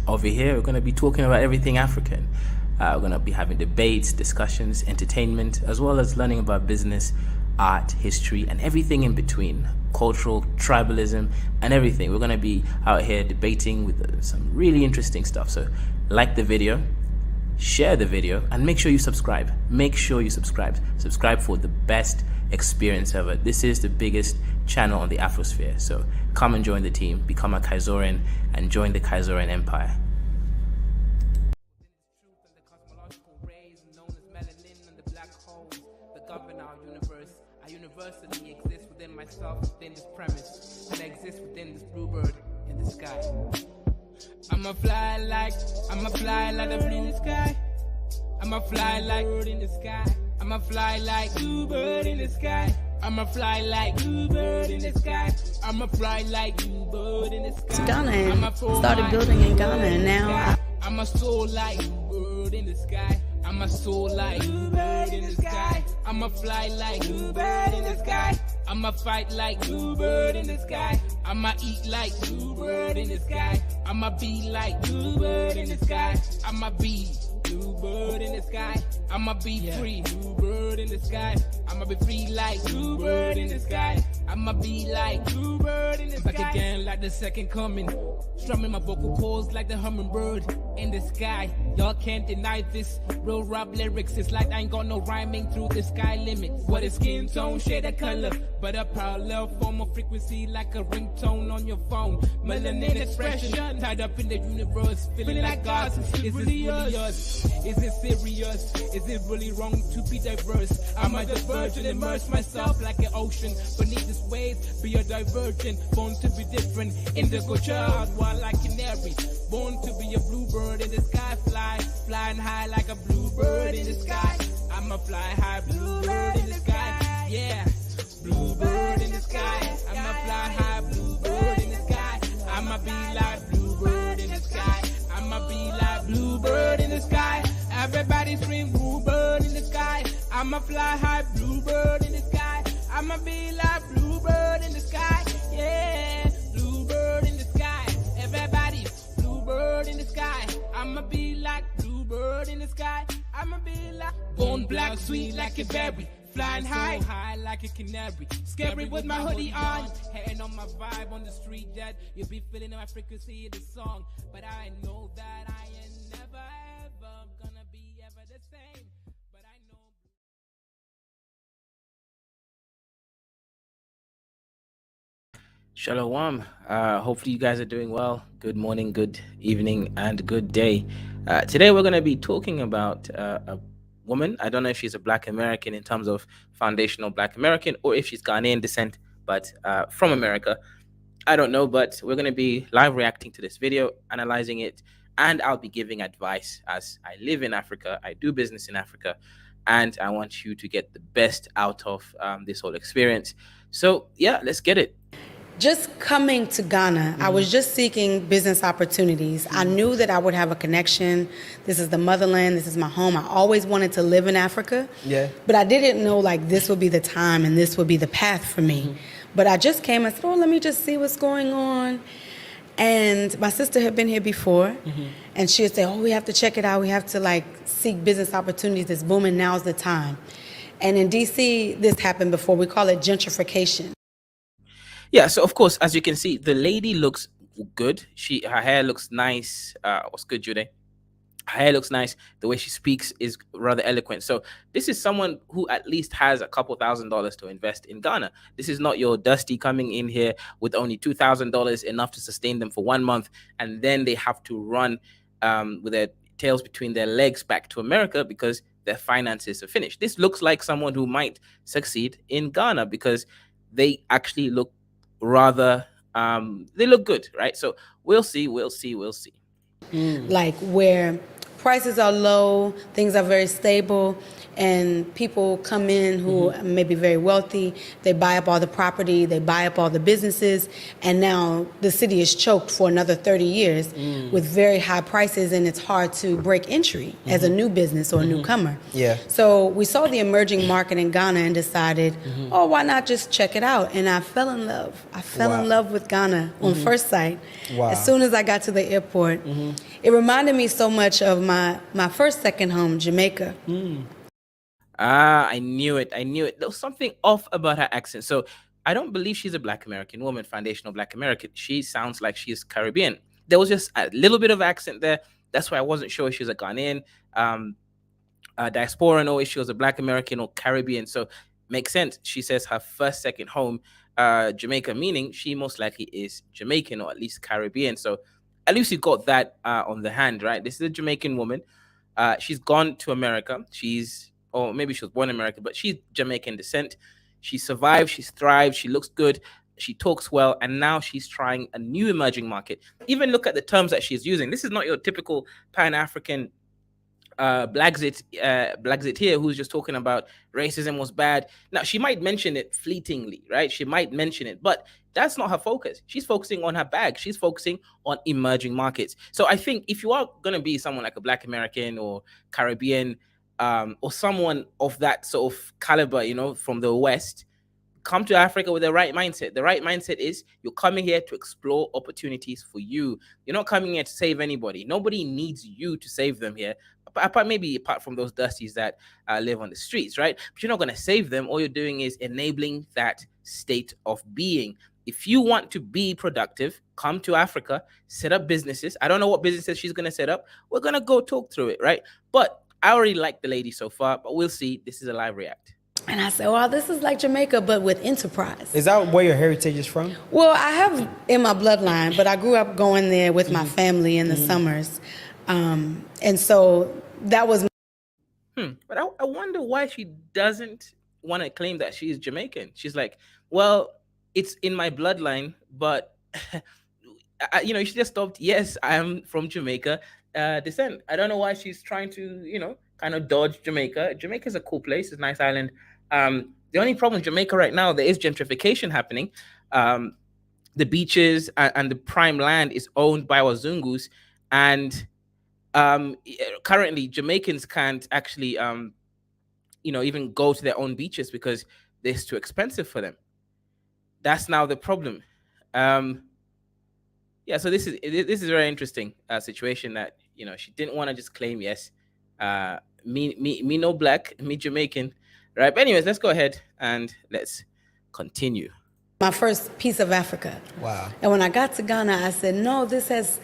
Over here, we're going to be talking about everything African. We're going to be having debates, discussions, entertainment, as well as learning about business, art, history, and everything in between. Cultural, tribalism, and everything. We're going to be out here debating with some really interesting stuff. So like the video, share the video, and make sure you subscribe. Make sure you subscribe. Subscribe for the best experience ever. This is the biggest channel on the Afrosphere. So come and join the team, become a Kaizoran, and join the Kaizoran Empire. Universally exist within myself, within this premise, and I exist within this bluebird in the sky. I'ma fly like the blue in the sky. I'ma fly like bird in the sky. I'ma fly like bluebird in the sky. I'ma fly like bluebird in the sky. I'ma fly like bluebird in the sky. It's Ghana and started building in Ghana, and now I'm a soul like bluebird in the sky. I'm a soul like bluebird in the sky. I'ma fly like bluebird in the sky. I'ma fight like bluebird in the sky. I'ma eat like bluebird in the sky. I'ma be like bluebird in the sky. I'ma be bluebird in the sky. I'ma be free, bluebird in the sky. I'ma be free like bluebird in the sky. I'ma be like bluebird in the sky. Back again like the second coming. Strumming my vocal cords like the hummingbird in the sky. Y'all can't deny this. Real rap lyrics, it's like I ain't got no rhyming through the sky limit. What is skin tone, shade of color, but a parallel form of frequency like a ringtone on your phone. Melanin expression, tied up in the universe, feeling like God's. Is this really us? Is it serious? Is it really wrong to be diverse? I'm a divergent, immerse myself like an ocean beneath this waves. Be a divergent, born to be different. Indigo child, wild like canary. Born to be a bluebird in the sky, flying high like a bluebird in the sky. I'ma fly high, bluebird in the sky. Yeah, bluebird in the sky. I'ma fly high, bluebird in the sky. I'ma be like bluebird in the sky. I'ma be like bluebird in the sky. Everybody scream bluebird in the sky. I'ma fly high, bluebird in the sky. I'ma be like bluebird in the sky. Yeah, bluebird in the sky. Everybody, bluebird in the sky. I'ma be like bluebird in the sky. I'ma be like bone black, sweet like a berry. Flying high like a canary. Scary with my hoodie on. Hating on my vibe on the street that you be feeling my frequency of the song. But I know that I ain't never ever gonna be ever the same. But I know. Shalom. Hopefully you guys are doing well. Good morning, good evening, and good day. Today we're going to be talking about a woman. I don't know if she's a Black American in terms of foundational Black American, or if she's Ghanaian descent, but from America. I don't know, but we're going to be live reacting to this video, analyzing it, and I'll be giving advice as I live in Africa. I do business in Africa, and I want you to get the best out of this whole experience. So yeah, let's get it. just coming to Ghana, I was just seeking business opportunities. I knew that I would have a connection. This is the motherland. This is my home. I always wanted to live in Africa. Yeah. But I didn't know like this would be the time and this would be the path for me. But I just came and said, oh, let me just see what's going on. And my sister had been here before, and she would say, oh, we have to check it out. We have to like seek business opportunities. It's booming. Now's the time. And in D.C., this happened before. We call it gentrification. Yeah, so of course, as you can see, the lady looks good. Her hair looks nice. What's good, Jude? Her hair looks nice. The way she speaks is rather eloquent. So this is someone who at least has a couple $1,000s to invest in Ghana. This is not your Dusty coming in here with only $2,000, enough to sustain them for 1 month, and then they have to run with their tails between their legs back to America because their finances are finished. This looks like someone who might succeed in Ghana because they actually look rather they look good, right? So we'll see. Like where prices are low, things are very stable, and people come in who may be very wealthy. They buy up all the property, they buy up all the businesses, and now the city is choked for another 30 years with very high prices, and it's hard to break entry as a new business or a newcomer. Yeah. So we saw the emerging market in Ghana and decided, oh, why not just check it out? And I fell in love. I fell in love with Ghana on first sight. Wow. As soon as I got to the airport, it reminded me so much of my first second home, Jamaica. I knew it. There was something off about her accent. So I don't believe she's a Black American woman, foundational Black American. She sounds like she's Caribbean. There was just a little bit of accent there. That's why I wasn't sure if she was a Ghanaian, diaspora, or if she was a Black American or Caribbean. So makes sense. She says her first, second home, Jamaica, meaning she most likely is Jamaican or at least Caribbean. So at least you got that on the hand, right? This is a Jamaican woman. She's gone to America. Or maybe she was born in America, but she's Jamaican descent. She survived, she's thrived, she looks good, she talks well, and now she's trying a new emerging market. Even look at the terms that she's using. This is not your typical Pan-African Blaxit here who's just talking about racism was bad. Now, she might mention it fleetingly, right? She might mention it, but that's not her focus. She's focusing on her bag. She's focusing on emerging markets. So I think if you are going to be someone like a Black American or Caribbean, or someone of that sort of caliber, from the West, come to Africa with the right mindset. The right mindset is you're coming here to explore opportunities for you. You're not coming here to save anybody. Nobody needs you to save them here, apart from those dusties that live on the streets, right? But you're not going to save them. All you're doing is enabling that state of being. If you want to be productive, come to Africa, set up businesses. I don't know what businesses she's going to set up. We're going to go talk through it, right? But I already like the lady so far, but we'll see. This is a live react. And I said, wow, this is like Jamaica, but with enterprise. Is that where your heritage is from? Well, I have in my bloodline, but I grew up going there with my family in the summers. And so that was... But I wonder why she doesn't want to claim that she's Jamaican. She's like, well, it's in my bloodline, but, she just stopped. Yes, I am from Jamaica. Descent. I don't know why she's trying to, kind of dodge Jamaica. Jamaica's a cool place. It's a nice island. The only problem with Jamaica right now, there is gentrification happening. The beaches and the prime land is owned by Wazungus, and currently Jamaicans can't actually, even go to their own beaches because it's too expensive for them. That's now the problem. Yeah, so this is a very interesting situation that she didn't want to just claim yes, me no Black, me Jamaican, right? But anyways, let's go ahead and let's continue. My first piece of Africa. Wow. And when I got to Ghana, I said, no, this has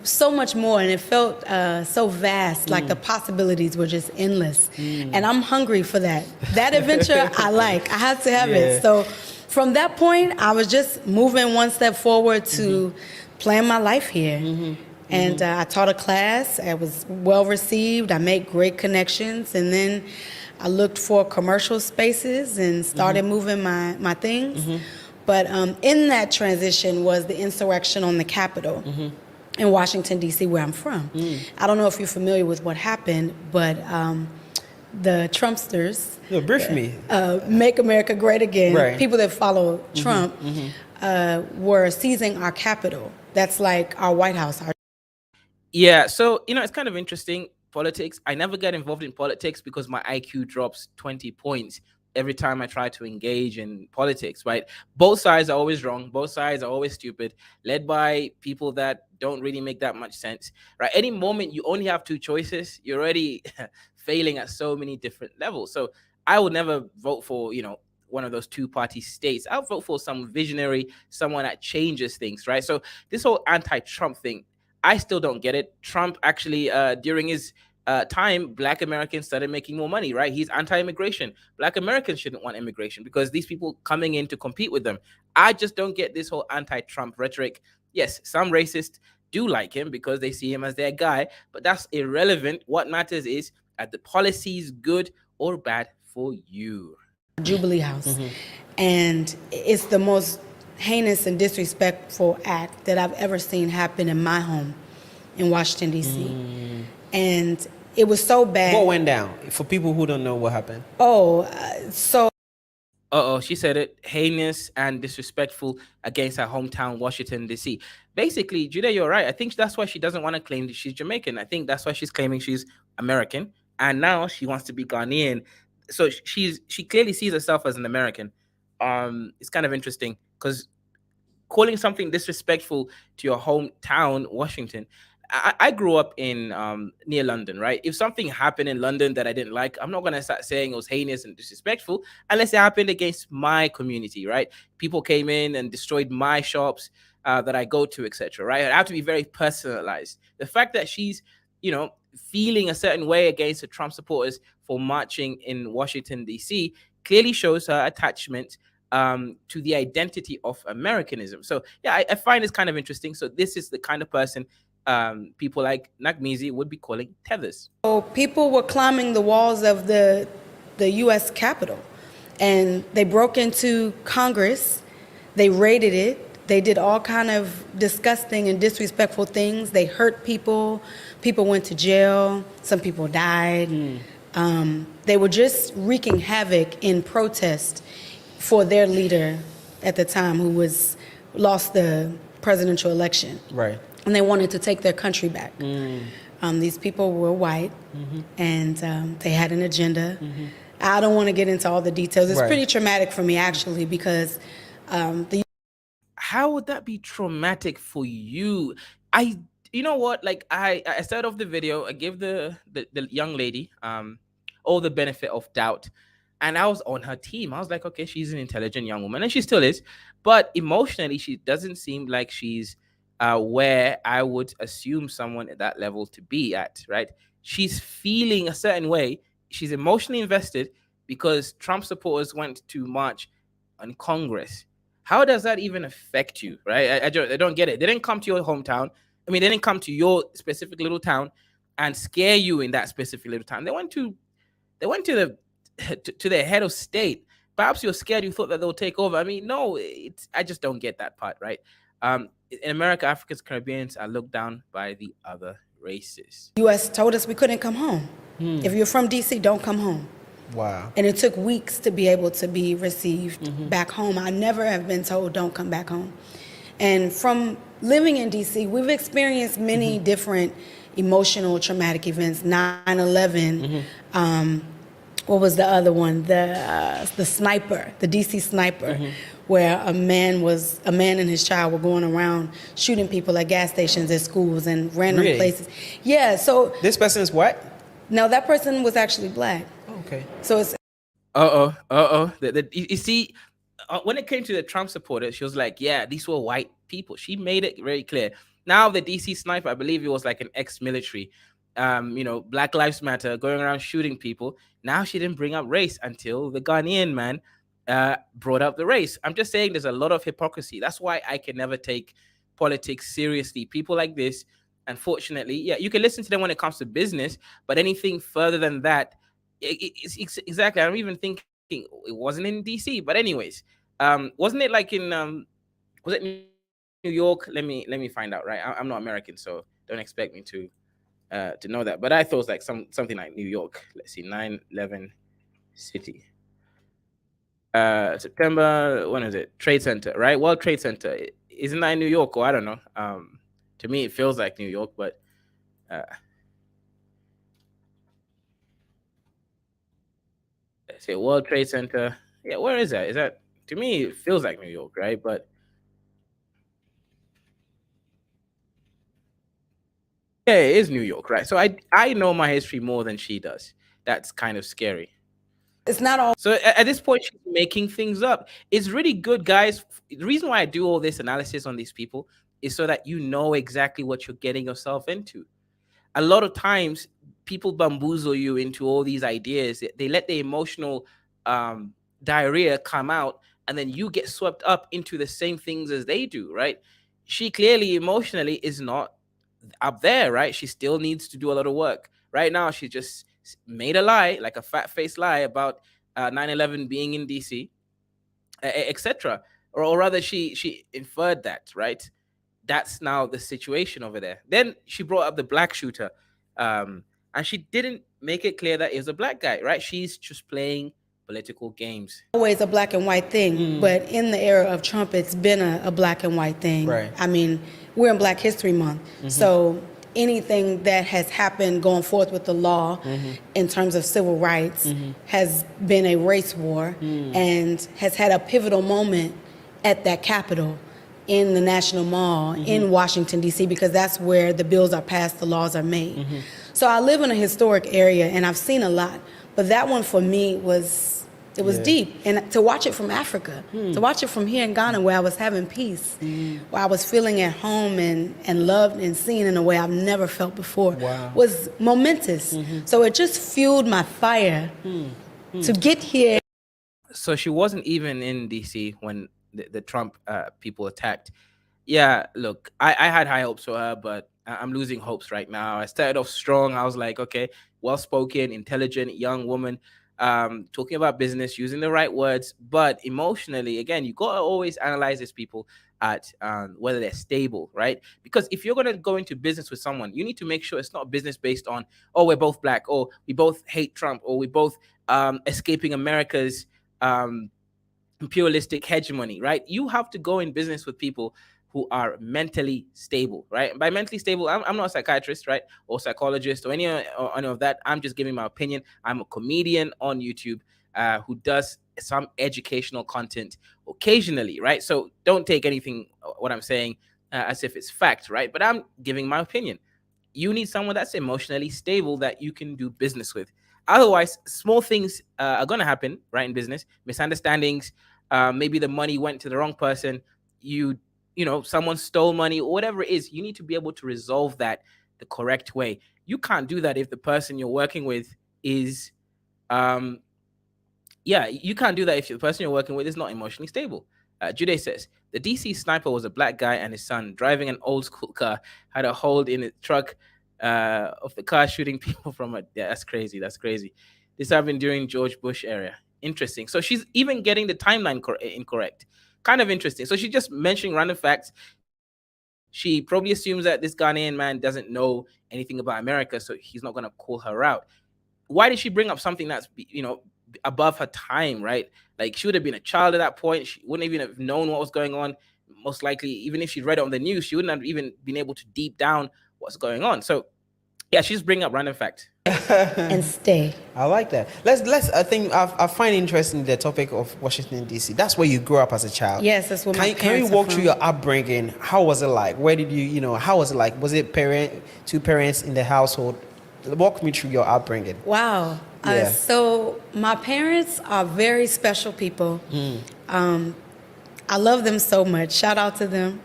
so much more, and it felt so vast, like the possibilities were just endless. And I'm hungry for that. That adventure, I had to have it. So from that point, I was just moving one step forward to plan my life here. And I taught a class. I was well received. I made great connections. And then I looked for commercial spaces and started moving my things. But in that transition was the insurrection on the Capitol in Washington, D.C., where I'm from. I don't know if you're familiar with what happened, but the Trumpsters, brief me. Make America Great Again, right. People that follow Trump, were seizing our Capitol. That's like our White House. Yeah, so, it's kind of interesting, politics. I never get involved in politics because my IQ drops 20 points every time I try to engage in politics, right? Both sides are always wrong. Both sides are always stupid, led by people that don't really make that much sense, right? Any moment you only have two choices, you're already failing at so many different levels. So I would never vote for, one of those two-party states. I'll vote for some visionary, someone that changes things, right? So this whole anti-Trump thing, I still don't get it. Trump actually, during his time, Black Americans started making more money, right? He's anti-immigration. Black Americans shouldn't want immigration because these people coming in to compete with them. I just don't get this whole anti-Trump rhetoric. Yes, some racists do like him because they see him as their guy, but that's irrelevant. What matters is, are the policies good or bad for you? Jubilee House. And it's the most heinous and disrespectful act that I've ever seen happen in my home in Washington, D.C. And it was so bad. What went down? For people who don't know what happened. So She said it, heinous and disrespectful against her hometown, Washington, D.C. Basically, Judah, you're right. I think that's why she doesn't want to claim that she's Jamaican. I think that's why she's claiming she's American. And now she wants to be Ghanaian. So she clearly sees herself as an American. It's kind of interesting because calling something disrespectful to your hometown, Washington. I grew up in near London, right? If something happened in London that I didn't like, I'm not gonna start saying it was heinous and disrespectful unless it happened against my community, right? People came in and destroyed my shops that I go to, etc. Right? I have to be very personalized. The fact that she's, feeling a certain way against the Trump supporters for marching in Washington D.C. clearly shows her attachment to the identity of Americanism. So yeah, I find this kind of interesting. So this is the kind of person people like Nagmizi would be calling tethers. So people were climbing the walls of the U.S. Capitol, and they broke into Congress. They raided it. They did all kind of disgusting and disrespectful things. They hurt people. People went to jail. Some people died. They were just wreaking havoc in protest for their leader at the time, who lost the presidential election. Right. And they wanted to take their country back. These people were white, and they had an agenda. I don't want to get into all the details. It's pretty traumatic for me, actually, because How would that be traumatic for you? You know what? Like I started off the video. I gave the young lady all the benefit of doubt, and I was on her team. I was like, okay, she's an intelligent young woman, and she still is. But emotionally, she doesn't seem like she's where I would assume someone at that level to be at, right? She's feeling a certain way. She's emotionally invested because Trump supporters went to march on Congress. How does that even affect you, right? I don't get it. They didn't come to your hometown. I mean, they didn't come to your specific little town and scare you in that specific little town. They went to the to their head of state. Perhaps you're scared. You thought that they'll take over. I mean, no, I just don't get that part, right? In America, Africans, Caribbeans are looked down by the other races. U.S. told us we couldn't come home. If you're from D.C., don't come home. Wow. And it took weeks to be able to be received back home. I never have been told don't come back home. And from living in D.C., we've experienced many different emotional, traumatic events. 9/11. What was the other one? The sniper, the D.C. sniper, where a man and his child were going around shooting people at gas stations, at schools, and random places. Yeah. So this person is what? No, that person was actually black. Oh, okay. So it's You see, when it came to the Trump supporters, she was like, yeah, these were white people. She made it very clear. Now the DC sniper, I believe it was like an ex-military, Black Lives Matter, going around shooting people. Now she didn't bring up race until the Ghanaian man brought up the race. I'm just saying there's a lot of hypocrisy. That's why I can never take politics seriously. People like this, unfortunately, yeah, you can listen to them when it comes to business, but anything further than that, it's exactly. I'm even thinking it wasn't in DC, but anyways, wasn't it like in was it New York? Let me find out. Right, I'm not American, so don't expect me to know that. But I thought it was like something like New York. Let's see, 9/11 city. September, when is it? Trade Center, right? World Trade Center. Isn't that in New York? Or I don't know. To me, it feels like New York, but let's say World Trade Center. Yeah, where is that? Is that, to me, it feels like New York, right? But yeah, it is New York, right? So I know my history more than she does. That's kind of scary. It's not all. So at this point, she's making things up. It's really good, guys. The reason why I do all this analysis on these people is so that you know exactly what you're getting yourself into. A lot of times, people bamboozle you into all these ideas. They let the emotional diarrhea come out, and then you get swept up into the same things as they do, right? She clearly emotionally is not up there, right? She still needs to do a lot of work. Right now, she just made a lie, like a fat-faced lie about 9/11 being in DC, etc. Or rather, she inferred that, right? That's now the situation over there. Then she brought up the black shooter. And she didn't make it clear that it was a black guy, right? She's just playing political games. Always a black and white thing, but in the era of Trump, it's been a black and white thing. Right. I mean, we're in Black History Month, so anything that has happened going forth with the law in terms of civil rights has been a race war and has had a pivotal moment at that Capitol in the National Mall in Washington, D.C., because that's where the bills are passed, the laws are made. So I live in a historic area, and I've seen a lot, but that one for me was deep. And to watch it from Africa, to watch it from here in Ghana where I was having peace, where I was feeling at home and loved and seen in a way I've never felt before, was momentous. So it just fueled my fire to get here. So she wasn't even in DC when the Trump people attacked. Yeah, look, I had high hopes for her, but I'm losing hopes right now. I started off strong. I was like, okay, well-spoken, intelligent, young woman, talking about business, using the right words, but emotionally, again, you got to always analyze these people at whether they're stable, right? Because if you're going to go into business with someone, you need to make sure it's not business based on, oh, we're both black, or we both hate Trump, or we both escaping America's imperialistic hegemony, right? You have to go in business with people who are mentally stable, right? And by mentally stable, I'm not a psychiatrist, right? Or psychologist or any of that. I'm just giving my opinion. I'm a comedian on YouTube who does some educational content occasionally, right? So don't take anything, what I'm saying, as if it's fact, right? But I'm giving my opinion. You need someone that's emotionally stable that you can do business with. Otherwise, small things are going to happen, right, in business. Misunderstandings, maybe the money went to the wrong person, someone stole money, or whatever it is. You need to be able to resolve that the correct way. You can't do that if the person you're working with is, you can't do that if the person you're working with is not emotionally stable. Jude says, the DC sniper was a black guy and his son driving an old school car, had a hold in the trunk of the car shooting people from a... Yeah, that's crazy. That's crazy. This happened during George Bush era. Interesting. So she's even getting the timeline incorrect. Kind of interesting. So she's just mentioning random facts. She probably assumes that this Ghanaian man doesn't know anything about America, so he's not going to call her out. Why did she bring up something that's, above her time, right? Like, she would have been a child at that point. She wouldn't even have known what was going on. Most likely, even if she'd read it on the news, she wouldn't have even been able to deep down what's going on. So, yeah, she's bringing up random facts. And stay. I like that. Let's. I think I find interesting the topic of Washington D.C. That's where you grew up as a child. Yes, that's what my Can parents you walk are through from. your upbringing? How was it like? Where did you, how was it like? Was it two parents in the household? Walk me through your upbringing. Wow. Yeah. So my parents are very special people. I love them so much. Shout out to them.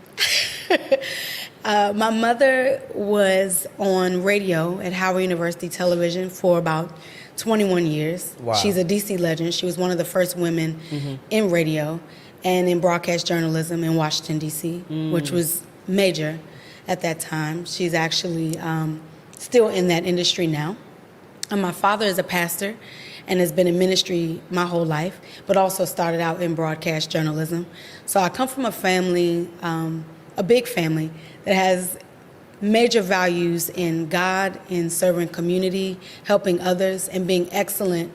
My mother was on radio at Howard University Television for about 21 years. Wow. She's a DC legend. She was one of the first women in radio and in broadcast journalism in Washington, D.C., which was major at that time. She's actually still in that industry now. And my father is a pastor and has been in ministry my whole life, but also started out in broadcast journalism. So I come from a family, a big family, that has major values in God, in serving community, helping others, and being excellent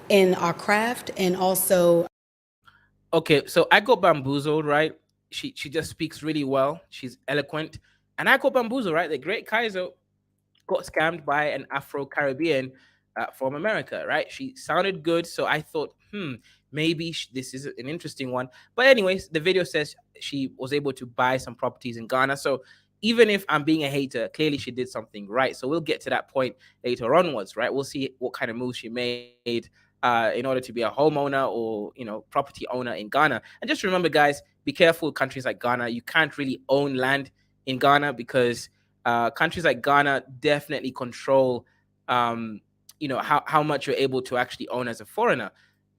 in our craft, and also... Okay, so I got bamboozled, right? She just speaks really well. She's eloquent. And I got bamboozled, right? The great Kaiser got scammed by an Afro-Caribbean from America, right? She sounded good, so I thought, maybe this is an interesting one. But anyways, the video says she was able to buy some properties in Ghana. So even if I'm being a hater, clearly she did something right. So we'll get to that point later onwards, right? We'll see what kind of moves she made in order to be a homeowner or, property owner in Ghana. And just remember, guys, be careful with countries like Ghana. You can't really own land in Ghana because countries like Ghana definitely control, how much you're able to actually own as a foreigner.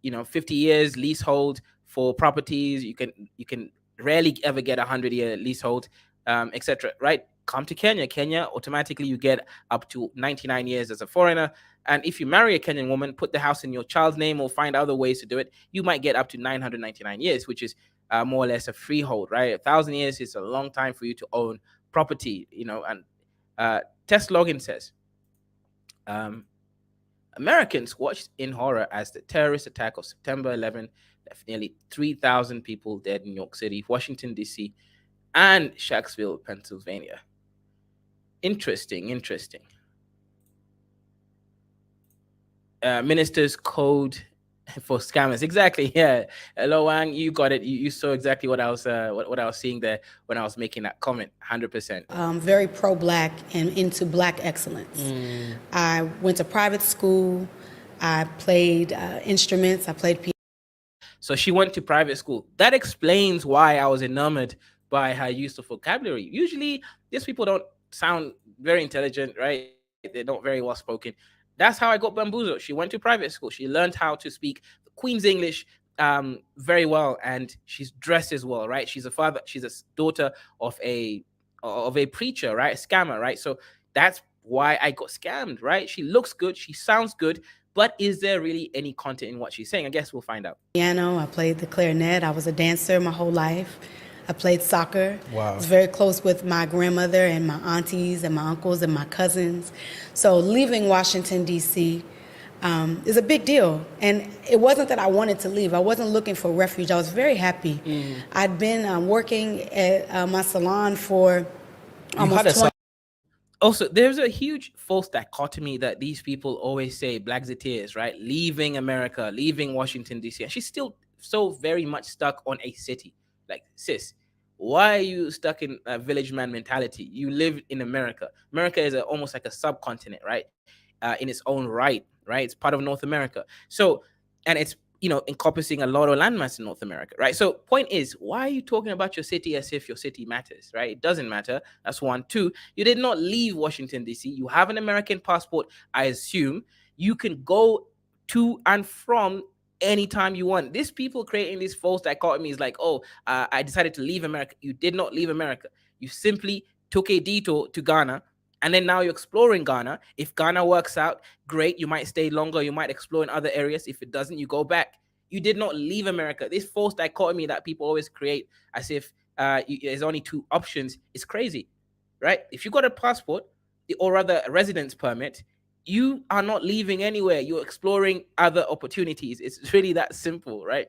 50 years leasehold for properties. You can rarely ever get a 100-year leasehold, etc. Right? Come to Kenya. Kenya, automatically you get up to 99 years as a foreigner. And if you marry a Kenyan woman, put the house in your child's name or find other ways to do it, you might get up to 999 years, which is more or less a freehold, right? 1,000 years is a long time for you to own property, And Test Login says, Americans watched in horror as the terrorist attack of September 11 left nearly 3,000 people dead in New York City, Washington, D.C., and Shanksville, Pennsylvania. Interesting. Minister's code for scammers. Exactly. Yeah. Hello, Wang. You got it. You saw exactly what I was what I was seeing there when I was making that comment. 100%. Very pro-Black and into Black excellence. I went to private school. I played instruments. I played piano. So she went to private school. That explains why I was enamored by her use of vocabulary. Usually, these people don't sound very intelligent, right? They're not very well spoken. That's how I got bamboozled. She went to private school. She learned how to speak the Queen's English very well, and she's dressed as well, right? She's a daughter of a preacher, right? A scammer, right? So that's why I got scammed, right? She looks good, she sounds good, but is there really any content in what she's saying? I guess we'll find out. Piano, I played the clarinet. I was a dancer my whole life. I played soccer. Wow. I was very close with my grandmother and my aunties and my uncles and my cousins. So leaving Washington, D.C. Is a big deal. And it wasn't that I wanted to leave. I wasn't looking for refuge. I was very happy. I'd been working at my salon for almost 20 Also, there's a huge false dichotomy that these people always say, Blaxiteers, right? Leaving America, leaving Washington, D.C. And she's still so very much stuck on a city. Like, sis, why are you stuck in a village man mentality? You live in America. America is almost like a subcontinent, right? In its own right? It's part of North America. So, and it's, encompassing a lot of landmass in North America, right? So point is, why are you talking about your city as if your city matters, right? It doesn't matter. That's one. Two, you did not leave Washington, D.C. You have an American passport, I assume. You can go to and from anytime you want. These people creating these false dichotomies like, I decided to leave America. You did not leave America. You simply took a detour to Ghana, and then now you're exploring Ghana. If Ghana works out, great. You might stay longer. You might explore in other areas. If it doesn't, you go back. You did not leave America. This false dichotomy that people always create as if there's only two options is crazy, right? If you got a passport, or rather a residence permit, you are not leaving anywhere. You're exploring other opportunities. It's really that simple, right?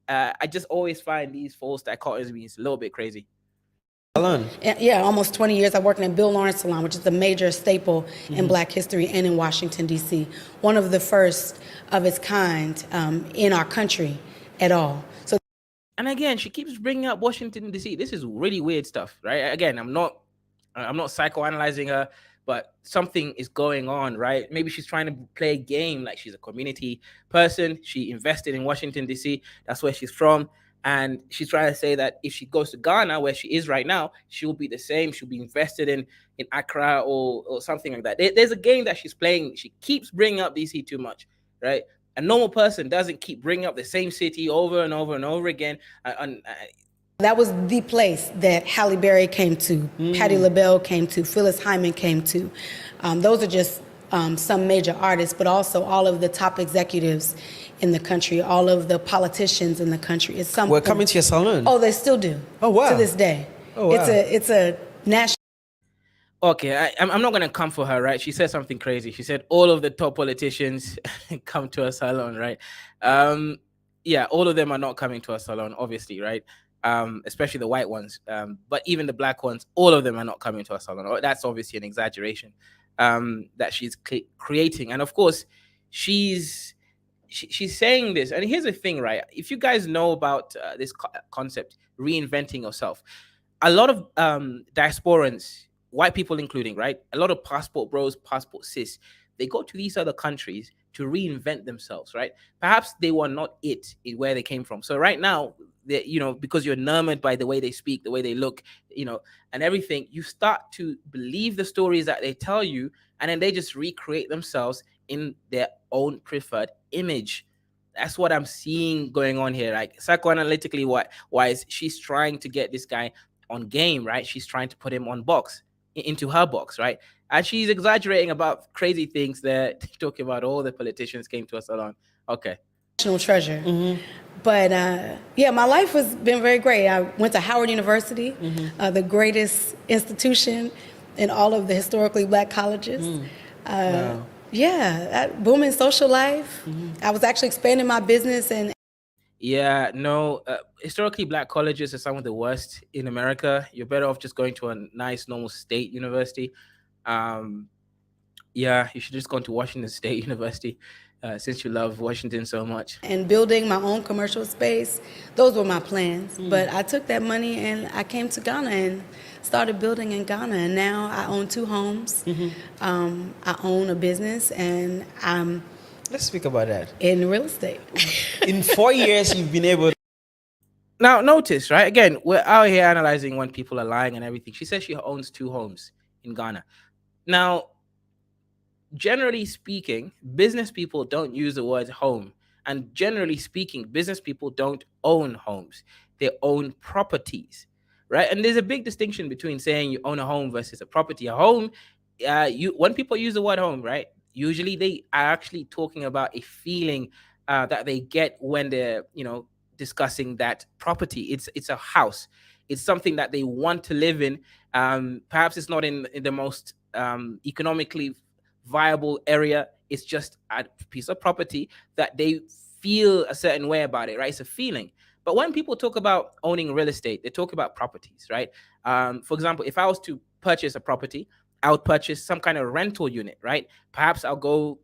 I just always find these false dichotomies a little bit crazy. Salon. Yeah, almost 20 years. I worked in Bill Lawrence Salon, which is a major staple in Black history and in Washington, D.C. One of the first of its kind in our country at all. So, and again, she keeps bringing up Washington, D.C. This is really weird stuff, right? Again, I'm not psychoanalyzing her, but something is going on, right? Maybe she's trying to play a game, like she's a community person. She invested in Washington, D.C. That's where she's from. And she's trying to say that if she goes to Ghana, where she is right now, she will be the same. She'll be invested in Accra or something like that. There's a game that she's playing. She keeps bringing up DC too much, right? A normal person doesn't keep bringing up the same city over and over and over again. That was the place that Halle Berry came to, Patti LaBelle came to, Phyllis Hyman came to. Those are just some major artists, but also all of the top executives in the country, all of the politicians in the country. We're coming to your salon. Oh, they still do. Oh, wow. To this day. Oh, wow. It's a national. Okay, I'm not going to come for her, right? She said something crazy. She said all of the top politicians come to her salon, right? Yeah, all of them are not coming to her salon, obviously, right? Especially the white ones. But even the black ones, all of them are not coming to her salon. That's obviously an exaggeration that she's creating. And of course, she's saying this. And here's the thing, right? If you guys know about this concept, reinventing yourself, a lot of diasporans, white people including, right? A lot of passport bros, passport sis, they go to these other countries to reinvent themselves, right? Perhaps they were not it in where they came from. So right now, because you're enamored by the way they speak, the way they look, and everything, you start to believe the stories that they tell you, and then they just recreate themselves in their own preferred image. That's what I'm seeing going on here. Like psychoanalytically wise, she's trying to get this guy on game, right? She's trying to put him on box, into her box, right? And she's exaggerating about crazy things there, talking about all the politicians came to her salon. Okay. National treasure. Mm-hmm. But my life has been very great. I went to Howard University, the greatest institution in all of the historically black colleges. Wow. Yeah, that booming social life. I was actually expanding my business, and Yeah, no. Historically, black colleges are some of the worst in America. You're better off just going to a nice, normal state university. Um, yeah, you should just go to Washington State University, since you love Washington so much. building my own commercial space. Those were my plans. But I took that money and I came to Ghana and started building in Ghana. And now I own 2 homes. I own a business, and I'm Let's speak about that. in real estate. In 4 years, you've been able. Now, notice, right? Again, we're out here analyzing when people are lying and everything. She says she owns 2 homes in Ghana. Now, generally speaking, business people don't use the word home. And generally speaking, business people don't own homes. They own properties, right? And there's a big distinction between saying you own a home versus a property. A home, when people use the word home, right? Usually they are actually talking about a feeling that they get when they're, discussing that property. It's a house. It's something that they want to live in. Perhaps it's not in the most economically viable area. It's just a piece of property that they feel a certain way about it, right? It's a feeling. But when people talk about owning real estate, they talk about properties, right? For example, if I was to purchase a property, I would purchase some kind of rental unit, right? Perhaps I'll go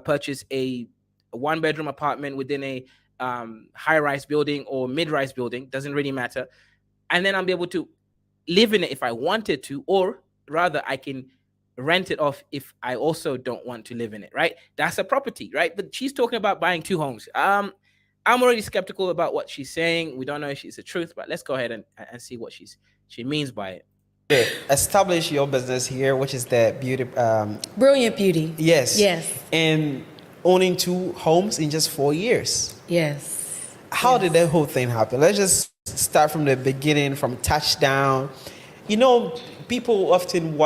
purchase a 1-bedroom apartment within a high-rise building or mid-rise building, doesn't really matter. And then I'll be able to live in it if I wanted to, or rather I can rent it off if I also don't want to live in it, right? That's a property, right? But she's talking about buying 2 homes. I'm already skeptical about what she's saying. We don't know if she's the truth, but let's go ahead and see what she means by it. Establish your business here, which is the beauty. Brilliant Beauty. Yes. Yes. And owning 2 homes in just 4 years. Yes. How did that whole thing happen? Let's just start from the beginning, from touchdown. People often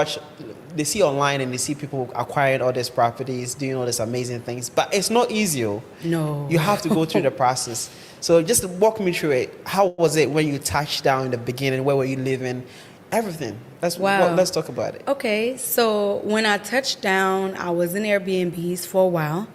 they see online and they see people acquiring all these properties, doing all these amazing things, but it's not easy. No. You have to go through the process. So just walk me through it. How was it when you touched down in the beginning? Where were you living? Everything. Let's talk about it. Okay, so when I touched down, I was in Airbnbs for a while.